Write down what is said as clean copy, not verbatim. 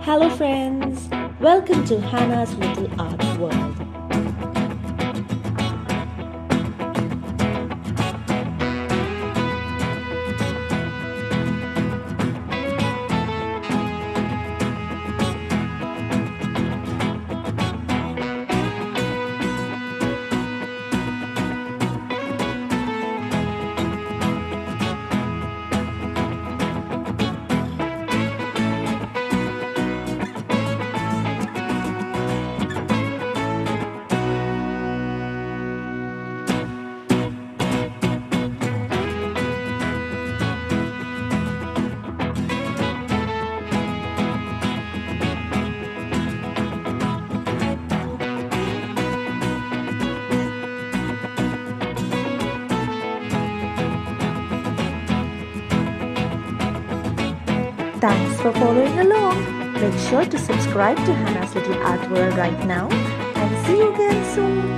Hello, friends! Welcome to Hannah's Little Art World. Thanks for following along. Make sure to subscribe to Hannah's Little Art World right now and see you again soon.